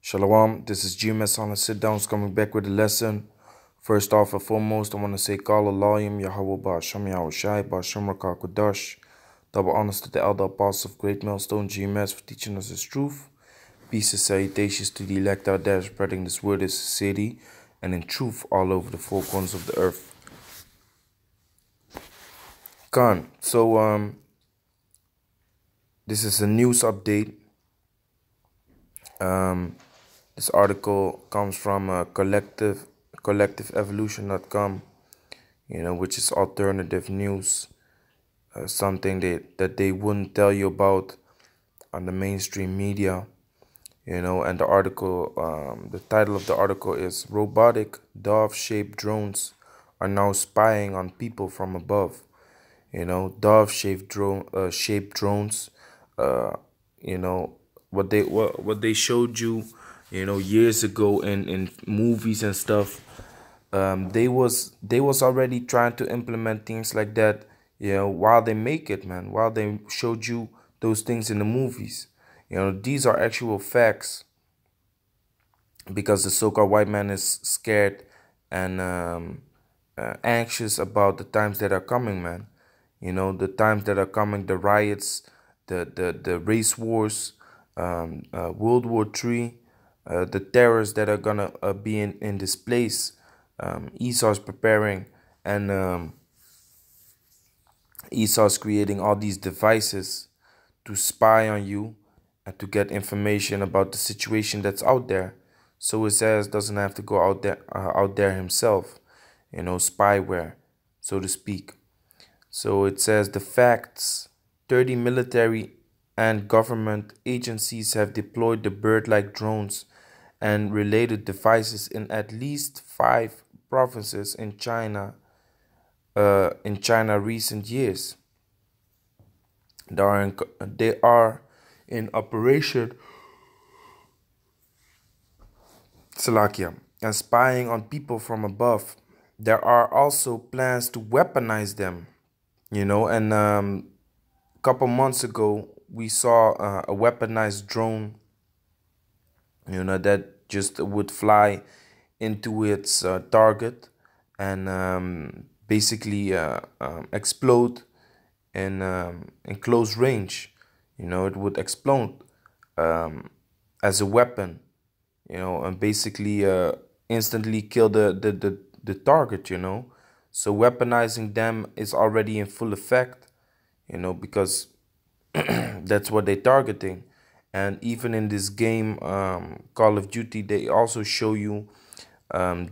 Shalom, this is GMS on the sit downs coming back with a lesson. First off and foremost, I want to say Qala Allahim Yahweh Ba'asham Yahushai Ba'asham Rakakadash. Double honors to the elder apostle of Great Millstone GMS for teaching us his truth. Peace and salutations to the elect out there spreading this word in city and in truth all over the four corners of the earth. Khan, so this is a news update. This article comes from collectiveevolution.com, which is alternative news, something that they wouldn't tell you about on the mainstream media, and the title of the article is Robotic Dove-Shaped Drones Are Now Spying on People from Above. Dove-shaped drones, what they showed you, years ago in movies and stuff. They was already trying to implement things like that, while they make it, man. While they showed you those things in the movies, these are actual facts. Because the so-called white man is scared and anxious about the times that are coming, man. The times that are coming, the riots, the race wars, World War III, the terrors that are gonna be in this place. Esau's preparing, and Esau's creating all these devices to spy on you and to get information about the situation that's out there. So his ass doesn't have to go out there himself, spyware, so to speak. So it says the facts: 30 military and government agencies have deployed the bird-like drones and related devices in at least 5 provinces in China recent years. They are in operation Slovakia and spying on people from above. There are also plans to weaponize them, and a couple months ago we saw a weaponized drone, that just would fly into its target and basically explode in close range. It would explode as a weapon, and basically instantly kill the target, So weaponizing them is already in full effect, because that's what they're targeting. And even in this game, Call of Duty, they also show you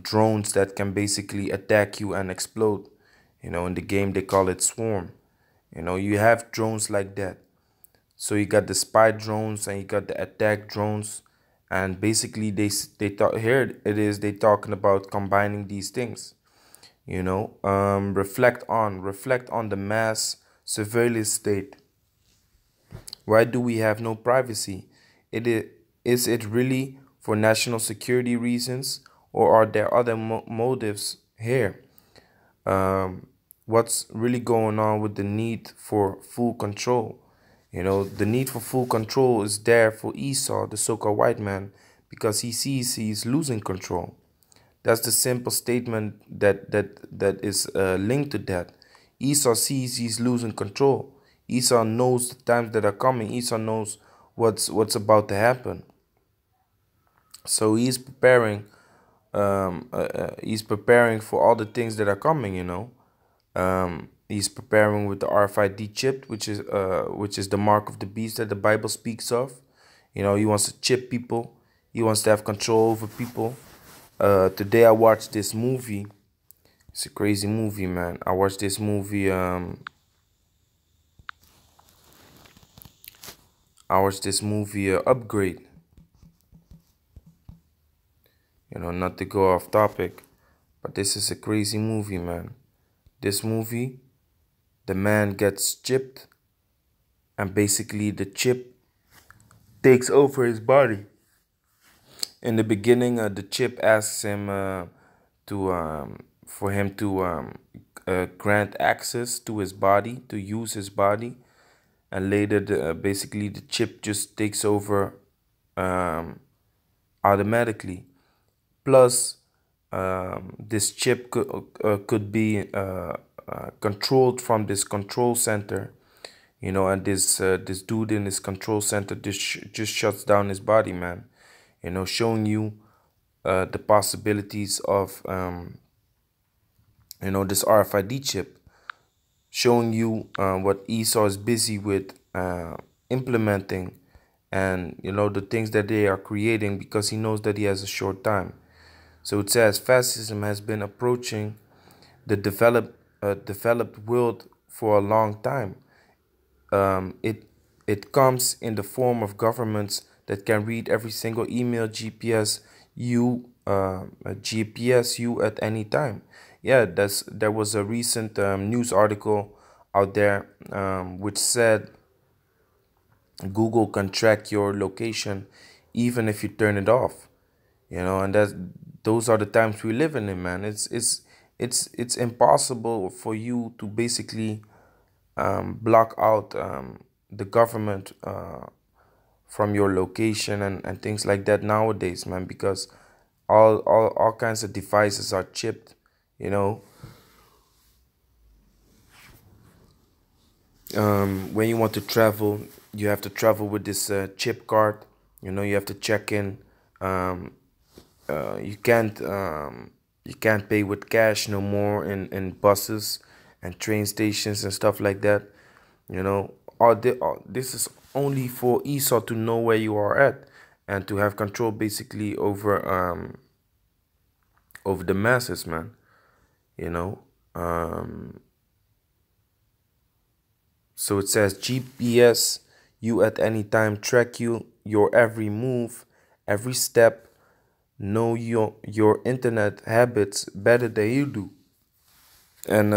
drones that can basically attack you and explode. In the game, they call it Swarm. You have drones like that. So you got the spy drones and you got the attack drones. And basically, they talking about combining these things. Reflect on the mass surveillance state. Why do we have no privacy? Is it really for national security reasons, or are there other motives here? What's really going on with the need for full control? The need for full control is there for Esau, the so-called white man, because he sees he's losing control. That's the simple statement that is linked to that. Esau sees he's losing control. Esau knows the times that are coming. Esau knows what's about to happen. So he's preparing. He's preparing for all the things that are coming. He's preparing with the RFID chip, which is the mark of the beast that the Bible speaks of. He wants to chip people. He wants to have control over people. Today I watched this movie. It's a crazy movie, man. I watched this movie. Upgrade. Not to go off topic, but this is a crazy movie, man. This movie, the man gets chipped, and basically the chip takes over his body. In the beginning, the chip asks him for him to grant access to his body, to use his body, and later basically the chip just takes over automatically. Plus, this chip could be controlled from this control center, and this dude in this control center just shuts down his body, man. Showing you the possibilities of this RFID chip, showing you what Esau is busy with implementing, and the things that they are creating, because he knows that he has a short time. So it says fascism has been approaching the developed world for a long time. It comes in the form of governments that can read every single email, GPS you at any time. Yeah, there was a recent news article out there which said Google can track your location even if you turn it off. And those are the times we live in, man. It's impossible for you to basically block out the government from your location and things like that nowadays, man, because all kinds of devices are chipped, you know. When you want to travel, you have to travel with this chip card. You have to check in. Um, you can't pay with cash no more in buses and train stations and stuff like that. All this is only for Esau to know where you are at and to have control basically over the masses, man. You know. So it says GPS you at any time, track your every move, every step, know your internet habits better than you do. And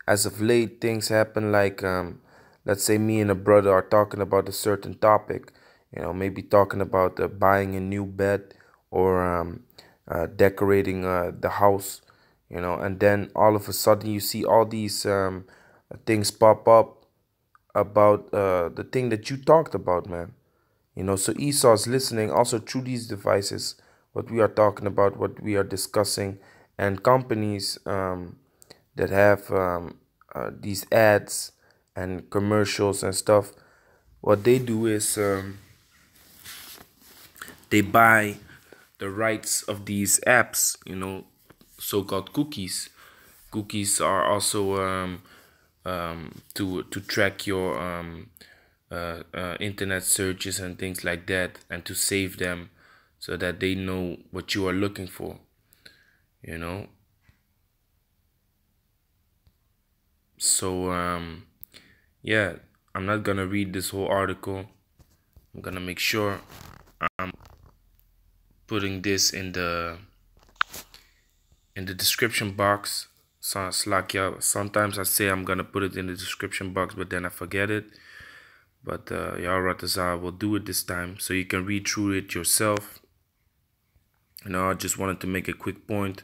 as of late, things happen like let's say me and a brother are talking about a certain topic, maybe talking about buying a new bed or decorating the house, and then all of a sudden you see all these things pop up about the thing that you talked about, man. So Esau's listening also through these devices, what we are talking about, what we are discussing, and companies that have these ads and commercials and stuff. What they do is they buy the rights of these apps, so-called cookies. Cookies are also to track your internet searches and things like that, and to save them so that they know what you are looking for. So yeah, I'm not gonna read this whole article. I'm gonna make sure I'm putting this in the description box. So it's like, yeah, sometimes I say I'm gonna put it in the description box, but then I forget it. But Yaharatazah will do it this time, so you can read through it yourself. I just wanted to make a quick point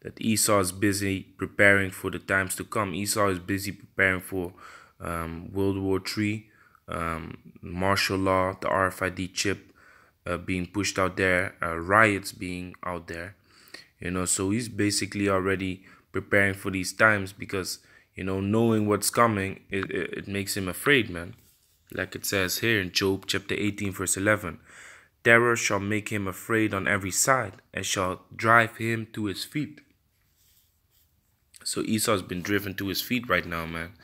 that Esau is busy preparing for the times to come. Esau is busy preparing for World War III, martial law, the RFID chip being pushed out there, riots being out there. So he's basically already preparing for these times because, knowing what's coming, it makes him afraid, man. Like it says here in Job chapter 18, verse 11. Terror shall make him afraid on every side and shall drive him to his feet. So Esau's been driven to his feet right now, man.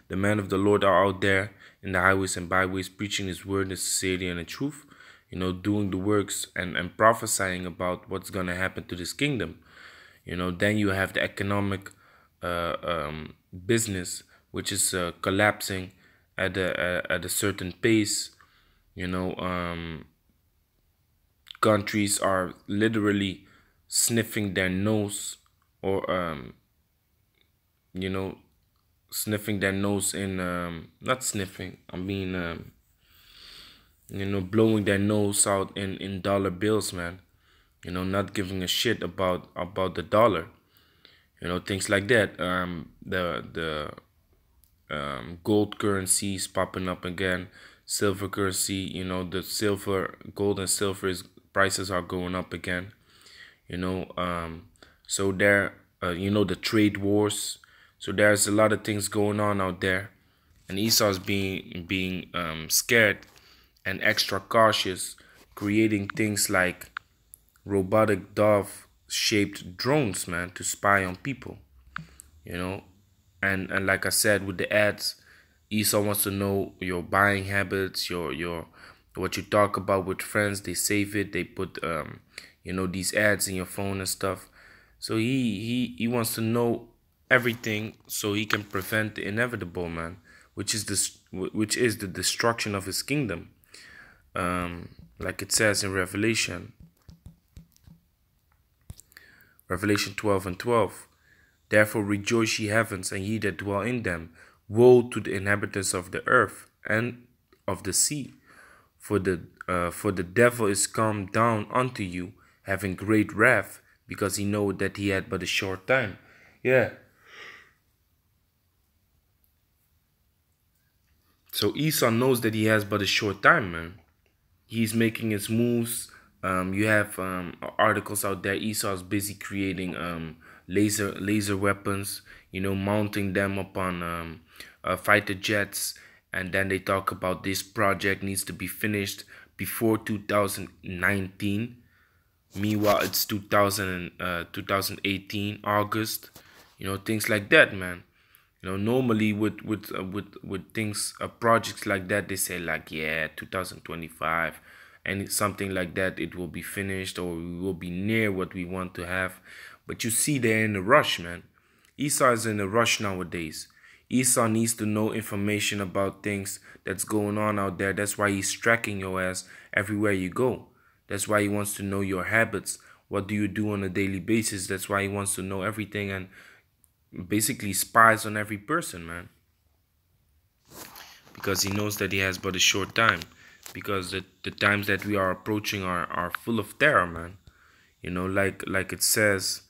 The men of the Lord are out there in the highways and byways preaching his word in sincerity and in truth, doing the works and prophesying about what's going to happen to this kingdom. Then you have the economic business, which is collapsing at a certain pace. Countries are literally sniffing their nose, or sniffing their nose in not sniffing, I mean blowing their nose out in dollar bills, man. Not giving a shit about the dollar, things like that. The gold currencies popping up again, silver currency. The silver, gold and silver is prices are going up again. You know, so there, the trade wars. So there's a lot of things going on out there, and Esau's being scared and extra cautious, creating things like robotic dove-shaped drones, man, to spy on people. You know, and like I said with the ads, Esau wants to know your buying habits, your what you talk about with friends. They save it. They put these ads in your phone and stuff. So he wants to know everything so he can prevent the inevitable, man, which is the destruction of his kingdom. Like it says in Revelation 12 and 12. Therefore rejoice, ye heavens, and ye that dwell in them. Woe to the inhabitants of the earth and of the sea, for the devil is come down unto you, having great wrath, because he know that he had but a short time. Yeah. So Esau knows that he has but a short time, man. He's making his moves. You have articles out there. Esau's busy creating laser weapons. Mounting them upon fighter jets, and then they talk about this project needs to be finished before 2019. Meanwhile, it's 2018 August. Things like that, man. Normally with things projects like that, they say like, yeah, 2025 and it's something like that, it will be finished or we will be near what we want to have. But you see, they're in a rush, man. Esau is in a rush nowadays. Esau needs to know information about things that's going on out there. That's why he's tracking your ass everywhere you go. That's why he wants to know your habits. What do you do on a daily basis? That's why he wants to know everything and basically spies on every person, man, because he knows that he has but a short time, because the times that we are approaching are full of terror, man. Like it says,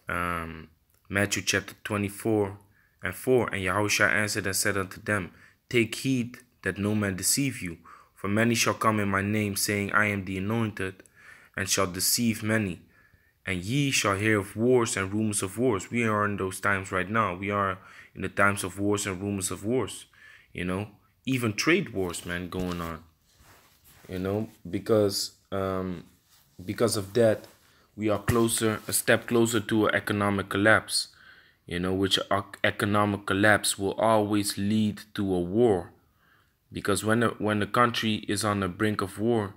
Matthew chapter 24 and 4. And Yahushua answered and said unto them, take heed that no man deceive you, for many shall come in my name, saying, I am the anointed, and shall deceive many. And ye shall hear of wars and rumors of wars. We are in those times right now. We are in the times of wars and rumors of wars. Even trade wars, man, going on. Because of that, we are a step closer to an economic collapse. Which economic collapse will always lead to a war. Because when the country is on the brink of war,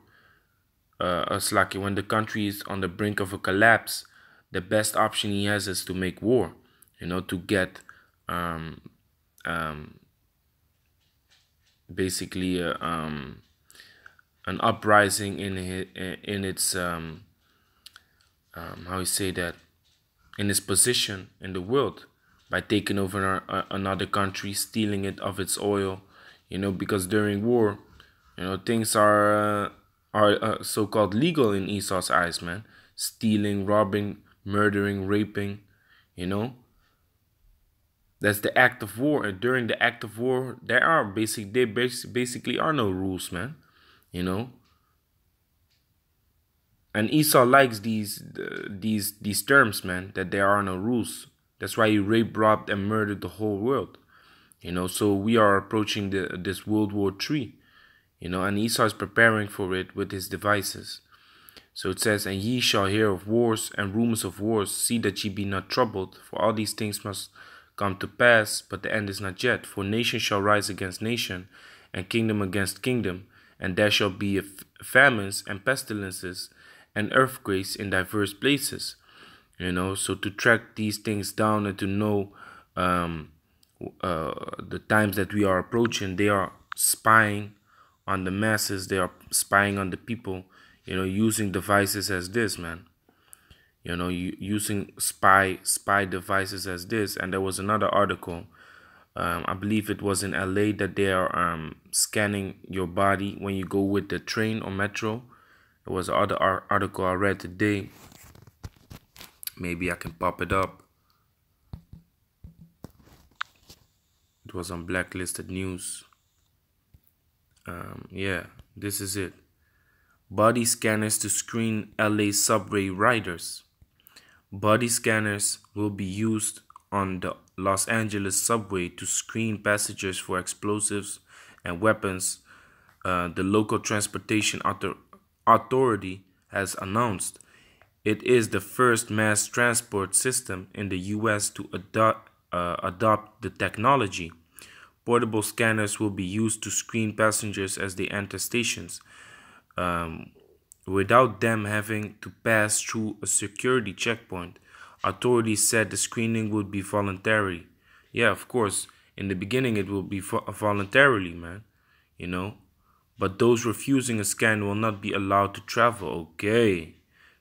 when the country is on the brink of a collapse, the best option he has is to make war, to get basically an uprising in its how you say that, in its position in the world, by taking over another country, stealing it of its oil, because during war, things are so-called legal in Esau's eyes, man. Stealing, robbing, murdering, raping, that's the act of war. And during the act of war, there basically are no rules, man. And Esau likes these terms, man, that there are no rules. That's why he raped, robbed, and murdered the whole world. So we are approaching this World War III. And Esau is preparing for it with his devices. So it says, and ye shall hear of wars and rumors of wars. See that ye be not troubled, for all these things must come to pass, but the end is not yet. For nation shall rise against nation, and kingdom against kingdom, and there shall be famines and pestilences and earthquakes in diverse places. So to track these things down and to know the times that we are approaching, they are spying on the masses, they are spying on the people, using devices as this, man. Using spy devices as this. And there was another article, I believe it was in LA, that they are scanning your body when you go with the train or metro. There was another article I read today. Maybe I can pop it up. It was on Blacklisted News. Yeah, this is it. Body scanners to screen LA subway riders. Body scanners will be used on the Los Angeles subway to screen passengers for explosives and weapons, the local transportation authority has announced. It is the first mass transport system in the U.S. to adopt the technology. Portable scanners will be used to screen passengers as they enter stations, um, without them having to pass through a security checkpoint. Authorities said the screening would be voluntary. Yeah, of course, in the beginning it will be voluntarily, man, you know. But those refusing a scan will not be allowed to travel. Okay,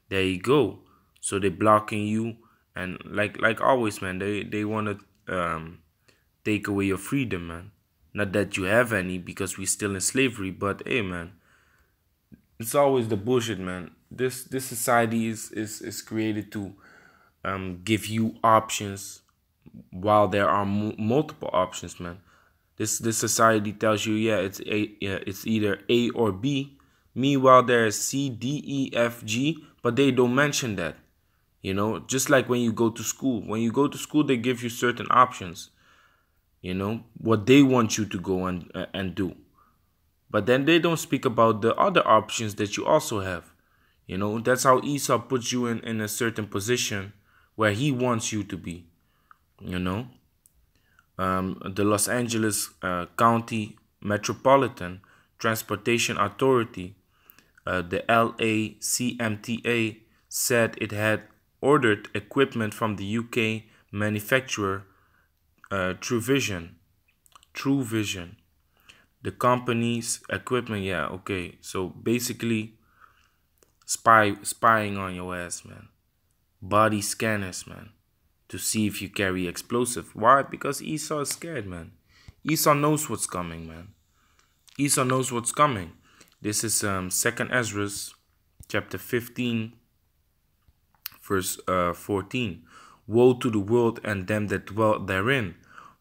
there you go. So they're blocking you, and like always, man, they want to take away your freedom, man. Not that you have any, because we're still in slavery, but hey, man, it's always the bullshit, man. This society is created to give you options while there are multiple options, man. This society tells you, yeah, it's either A or B. Meanwhile, there's C, D, E, F, G, but they don't mention that. You know, just like when you go to school. When you go to school, they give you certain options. You know what they want you to go and do. But then they don't speak about the other options that you also have. You know, that's how Esau puts you in a certain position where he wants you to be. You know, the Los Angeles County Metropolitan Transportation Authority, the LACMTA, said it had ordered equipment from the UK manufacturer TrueVision. TrueVision. The company's equipment, yeah, okay. So basically, spying on your ass, man. Body scanners, man, to see if you carry explosive. Why? Because Esau is scared, man. Esau knows what's coming, man. Esau knows what's coming. This is 2nd Ezra, chapter 15, verse 14. Woe to the world and them that dwell therein,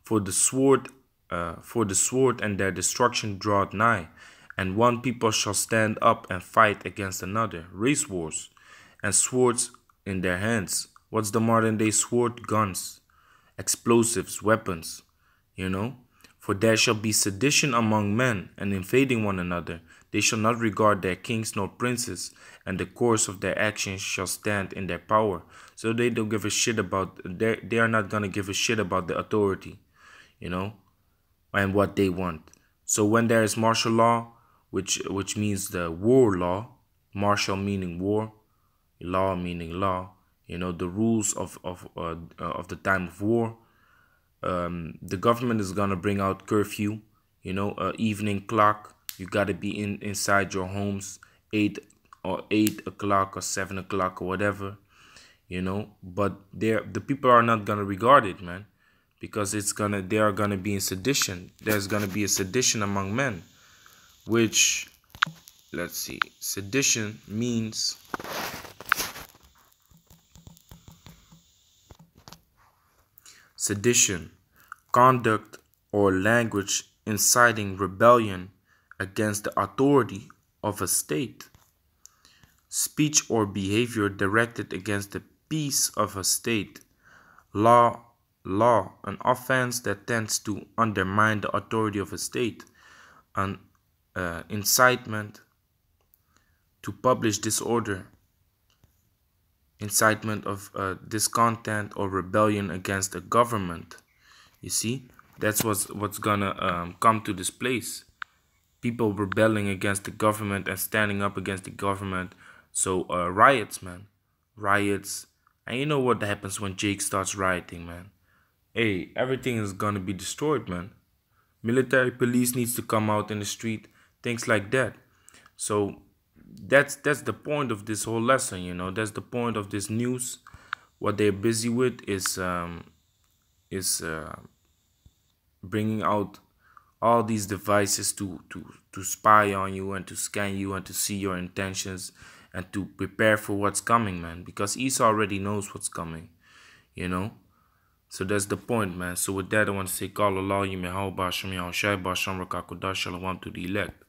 for the sword and their destruction draweth nigh, and one people shall stand up and fight against another. Race wars, and swords in their hands. What's the modern day sword? Guns, explosives, weapons, you know. For there shall be sedition among men, and invading one another. They shall not regard their kings nor princes, and the course of their actions shall stand in their power. So they don't give a shit about, they are not gonna give a shit about the authority, you know, and what they want. So when there is martial law, which means the war law, martial meaning war, law meaning law, you know, the rules of the time of war. The government is gonna bring out curfew, you know, evening clock. You gotta be inside your homes 8 o'clock or 7 o'clock or whatever, you know. But the people are not gonna regard it, man, because they are gonna be in sedition. There's gonna be a sedition among men, which, let's see, sedition means sedition, conduct or language inciting rebellion against the authority of a state. Speech or behavior directed against the peace of a state. Law, an offense that tends to undermine the authority of a state. An incitement to publish disorder, incitement of discontent or rebellion against the government. You see, that's what's gonna come to this place. People rebelling against the government and standing up against the government. So riots, man, riots. And you know what happens when Jake starts rioting, man? Hey, everything is gonna be destroyed, man. Military police needs to come out in the street, things like that. So that's the point of this whole lesson, you know. That's the point of this news. What they're busy with is bringing out all these devices to spy on you and to scan you and to see your intentions and to prepare for what's coming, man. Because Esau already knows what's coming, you know. So that's the point, man. So with that, I want to say, call Allah, Yimehau Basham Yahshai Basham Rakakudash Shalom to the elect.